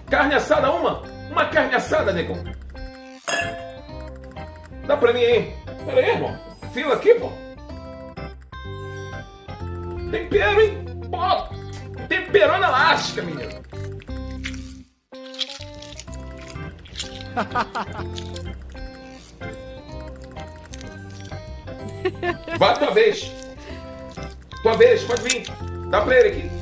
Carne assada, uma carne assada, negão. Dá pra mim aí. Pera aí, irmão. Fila aqui, pô. Tempero, hein? Pô, temperou na lasca, menino. Vai tua vez. Tua vez, pode vir. Dá pra ele aqui.